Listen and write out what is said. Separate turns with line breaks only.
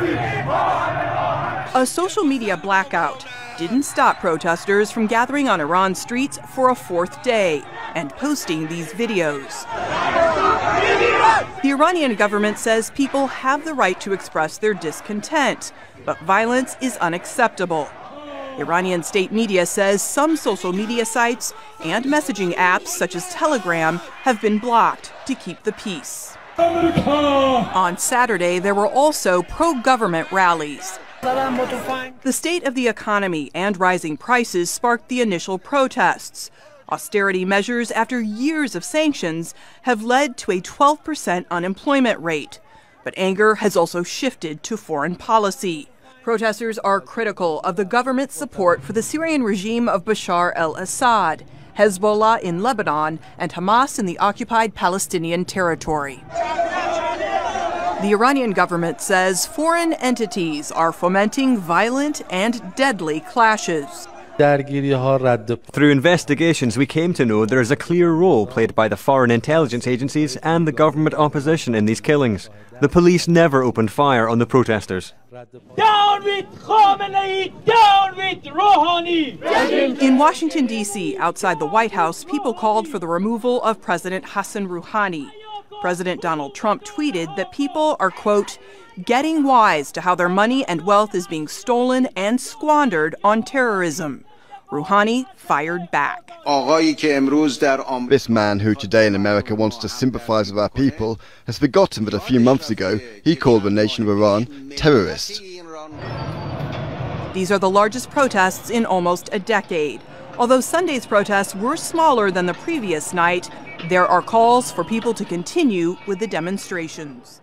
A social media blackout didn't stop protesters from gathering on Iran's streets for a fourth day and posting these videos. The Iranian government says people have the right to express their discontent, but violence is unacceptable. Iranian state media says some social media sites and messaging apps such as Telegram have been blocked to keep the peace. On Saturday, there were also pro-government rallies. The state of the economy and rising prices sparked the initial protests. Austerity measures after years of sanctions have led to a 12% unemployment rate. But anger has also shifted to foreign policy. Protesters are critical of the government's support for the Syrian regime of Bashar al-Assad, Hezbollah in Lebanon, and Hamas in the occupied Palestinian territory. The Iranian government says foreign entities are fomenting violent and deadly clashes.
Through investigations, we came to know there is a clear role played by the foreign intelligence agencies and the government opposition in these killings. The police never opened fire on the protesters.
Down with Khamenei! Down with Rouhani!
In Washington, D.C., outside the White House, people called for the removal of President Hassan Rouhani. President Donald Trump tweeted that people are, quote, getting wise to how their money and wealth is being stolen and squandered on terrorism. Rouhani fired back.
This man who today in America wants to sympathize with our people has forgotten that a few months ago he called the nation of Iran terrorist.
These are the largest protests in almost a decade. Although Sunday's protests were smaller than the previous night, there are calls for people to continue with the demonstrations.